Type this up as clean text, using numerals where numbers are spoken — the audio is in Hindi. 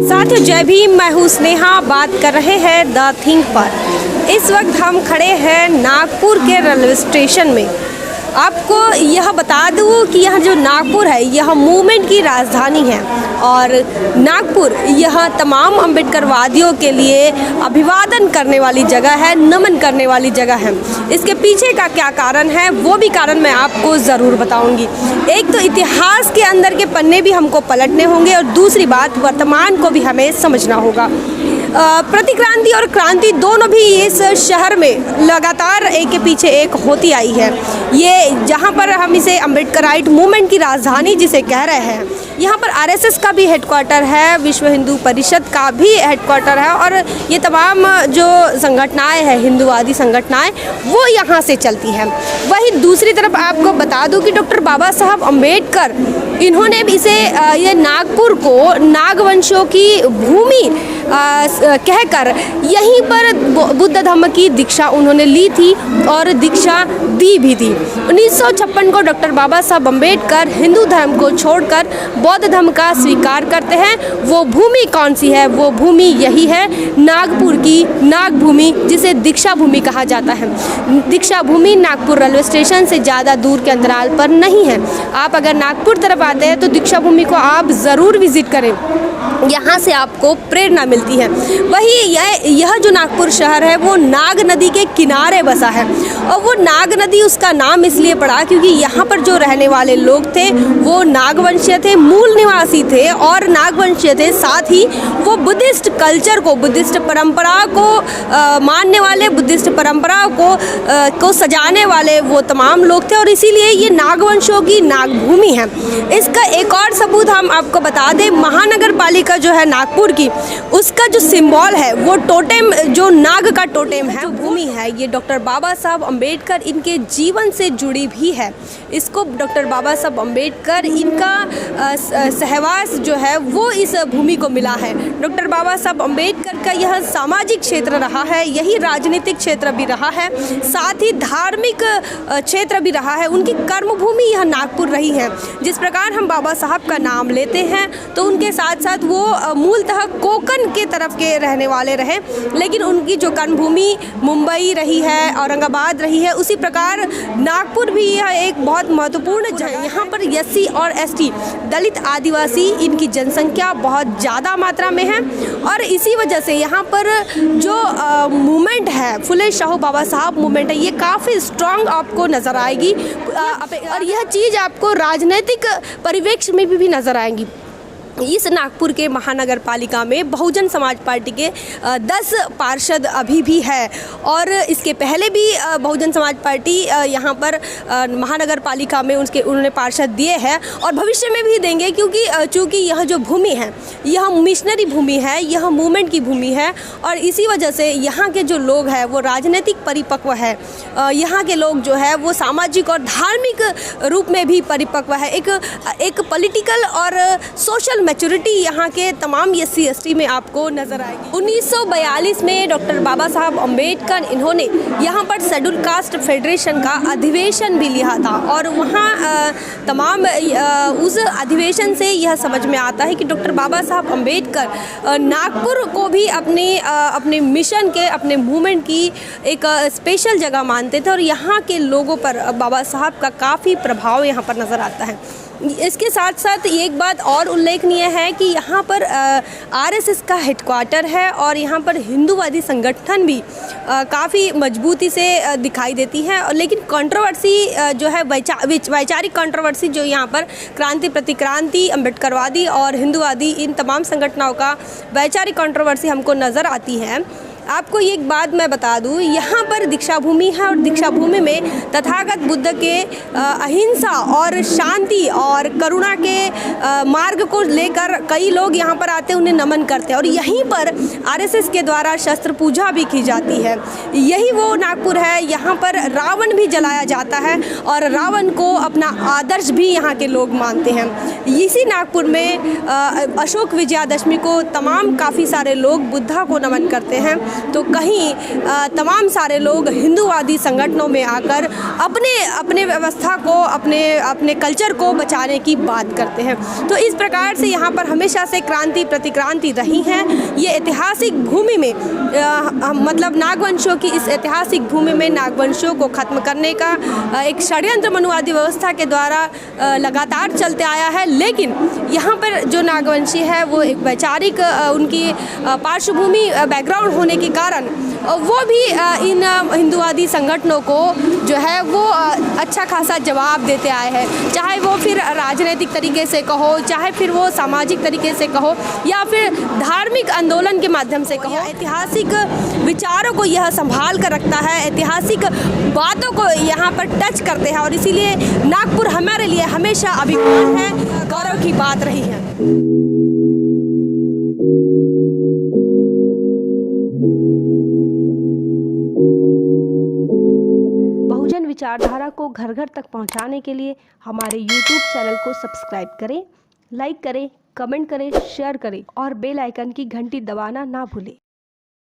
साथियों जय भीम, मैं हूँ स्नेहा, बात कर रहे हैं द थिंक पर। इस वक्त हम खड़े हैं नागपुर के रेलवे स्टेशन में। आपको यह बता दूँ कि यह जो नागपुर है यह मूवमेंट की राजधानी है और नागपुर यह तमाम अम्बेडकरवादियों के लिए अभिवादन करने वाली जगह है, नमन करने वाली जगह है। इसके पीछे का क्या कारण है वो भी कारण मैं आपको ज़रूर बताऊंगी। एक तो इतिहास के अंदर के पन्ने भी हमको पलटने होंगे और दूसरी बात वर्तमान को भी हमें समझना होगा। प्रतिक्रांति और क्रांति दोनों भी इस शहर में लगातार एक के पीछे एक होती आई है। ये जहाँ पर हम इसे अम्बेडकराइट मूवमेंट की राजधानी जिसे कह रहे हैं, यहाँ पर आरएसएस का भी हेडक्वार्टर है, विश्व हिंदू परिषद का भी हेडक्वार्टर है और ये तमाम जो संगठनाएं हैं, हिंदूवादी संगठनाएं, वो यहाँ से चलती हैं। वहीं दूसरी तरफ आपको बता दूं कि डॉक्टर बाबा साहब अम्बेडकर इन्होंने भी इसे ये नागपुर को नागवंशियों की भूमि कहकर यहीं पर बुद्ध धर्म की दीक्षा उन्होंने ली थी और दीक्षा दी भी थी। 1956 को डॉक्टर बाबा साहब अम्बेडकर हिंदू धर्म को छोड़कर बौद्ध धर्म का स्वीकार करते हैं। वो भूमि कौन सी है? वो भूमि यही है, नागपुर की नाग भूमि, जिसे दीक्षा भूमि कहा जाता है। दीक्षा भूमि नागपुर रेलवे स्टेशन से ज़्यादा दूर के अंतराल पर नहीं है। आप अगर नागपुर तरफ आते हैं तो दीक्षा भूमि को आप ज़रूर विजिट करें, यहाँ से आपको प्रेरणा मिलती है। वही यह जो नागपुर शहर है वो नाग नदी के किनारे बसा है और वो नाग नदी उसका नाम इसलिए पड़ा क्योंकि यहाँ पर जो रहने वाले लोग थे वो नागवंशीय थे, मूल निवासी थे और नागवंशीय थे। साथ ही वो बुद्धिस्ट कल्चर को, बुद्धिस्ट परंपरा को मानने वाले, बुद्धिस्ट परंपरा को सजाने वाले वो तमाम लोग थे और इसीलिए ये नागवंशियों की नागभूमि है। इसका एक और सबूत हम आपको बता दें, महानगर पालिका जो है नागपुर की, उसका जो सिंबल है वो टोटेम, जो नाग का टोटेम है, जो भूमि है, ये डॉक्टर बाबा साहब अम्बेडकर इनके जीवन से जुड़ी भी है। इसको डॉक्टर बाबा साहब अम्बेडकर इनका सहवास जो है वो इस भूमि को मिला है। डॉक्टर बाबा साहब अम्बेडकर का यह सामाजिक क्षेत्र रहा है, यही राजनीतिक क्षेत्र भी रहा है, साथ ही धार्मिक क्षेत्र भी रहा है। उनकी कर्मभूमि यह नागपुर रही है। जिस प्रकार हम बाबा साहब का नाम लेते हैं तो उनके साथ साथ वो मूलतः कोकण के तरफ के रहने वाले रहे, लेकिन उनकी जो कर्मभूमि मुंबई रही है, औरंगाबाद रही है, उसी प्रकार नागपुर भी यह एक बहुत महत्वपूर्ण जगह है। यहाँ पर एससी और एसटी, दलित, आदिवासी, इनकी जनसंख्या बहुत ज़्यादा मात्रा में है और इसी वजह से यहाँ पर जो मूवमेंट है, फुले शाहू बाबा साहब मूवमेंट है, ये काफ़ी स्ट्रॉन्ग आपको नज़र आएगी और यह चीज़ आपको राजनीतिक परिवेश में भी नज़र आएगी। इस नागपुर के महानगर पालिका में बहुजन समाज पार्टी के 10 पार्षद अभी भी है और इसके पहले भी बहुजन समाज पार्टी यहाँ पर महानगर पालिका में उन्होंने पार्षद दिए हैं और भविष्य में भी देंगे, क्योंकि चूँकि यह जो भूमि है यह मिशनरी भूमि है, यह मूवमेंट की भूमि है और इसी वजह से यहाँ के जो लोग हैं वो राजनीतिक परिपक्व है। यहाँ के लोग जो है वो सामाजिक और धार्मिक रूप में भी परिपक्व है। एक पॉलिटिकल और सोशल मैच्योरिटी यहाँ के तमाम एससी एसटी में आपको नजर आएगी। 1942 में डॉक्टर बाबा साहब अम्बेडकर इन्होंने यहाँ पर शेड्यूल कास्ट फेडरेशन का अधिवेशन भी लिया था और वहाँ तमाम उस अधिवेशन से यह समझ में आता है कि डॉक्टर बाबा साहब अम्बेडकर नागपुर को भी अपने मिशन के, अपने मूवमेंट की एक स्पेशल जगह मानते थे और यहाँ के लोगों पर बाबा साहब का काफ़ी प्रभाव यहाँ पर नज़र आता है। इसके साथ साथ एक बात और उल्लेखनीय है कि यहाँ पर आरएसएस का हेडक्वार्टर है और यहाँ पर हिंदूवादी संगठन भी काफ़ी मजबूती से दिखाई देती है। और लेकिन कंट्रोवर्सी जो है, वैचारिक कंट्रोवर्सी जो यहाँ पर क्रांति, प्रतिक्रांति, अम्बेडकरवादी और हिंदूवादी, इन तमाम संगठनों का वैचारिक कंट्रोवर्सी हमको नज़र आती है। आपको एक बात मैं बता दूं, यहाँ पर दीक्षा भूमि है और दीक्षा भूमि में तथागत बुद्ध के अहिंसा और शांति और करुणा के मार्ग को लेकर कई लोग यहाँ पर आते हैं, उन्हें नमन करते हैं और यहीं पर आरएसएस के द्वारा शस्त्र पूजा भी की जाती है। यही वो नागपुर है, यहाँ पर रावण भी जलाया जाता है और रावण को अपना आदर्श भी यहाँ के लोग मानते हैं। इसी नागपुर में अशोक विजयादशमी को तमाम काफ़ी सारे लोग बुद्धा को नमन करते हैं तो कहीं तमाम सारे लोग हिंदूवादी संगठनों में आकर अपने व्यवस्था को, अपने कल्चर को बचाने की बात करते हैं। तो इस प्रकार से यहाँ पर हमेशा से क्रांति प्रतिक्रांति रही है। ये ऐतिहासिक भूमि में मतलब नागवंशियों की इस ऐतिहासिक भूमि में नागवंशियों को खत्म करने का एक षड्यंत्र मनुवादी व्यवस्था के द्वारा लगातार चलते आया है। लेकिन यहाँ पर जो नागवंशी है वो एक वैचारिक उनकी पार्श्वभूमि बैकग्राउंड होने के कारण वो भी इन हिंदूवादी संगठनों को जो है वो अच्छा खासा जवाब देते आए हैं, चाहे वो फिर राजनीतिक तरीके से कहो, चाहे फिर वो सामाजिक तरीके से कहो, या फिर धार्मिक आंदोलन के माध्यम से कहो। ऐतिहासिक विचारों को यह संभाल कर रखता है, ऐतिहासिक बातों को यहाँ पर टच करते हैं और इसीलिए नागपुर हमारे लिए हमेशा अभिमान है, गौरव की बात रही है। बहुजन विचारधारा को घर घर तक पहुंचाने के लिए हमारे YouTube चैनल को सब्सक्राइब करें, लाइक करें, कमेंट करें, शेयर करें और बेल आइकन की घंटी दबाना ना भूलें।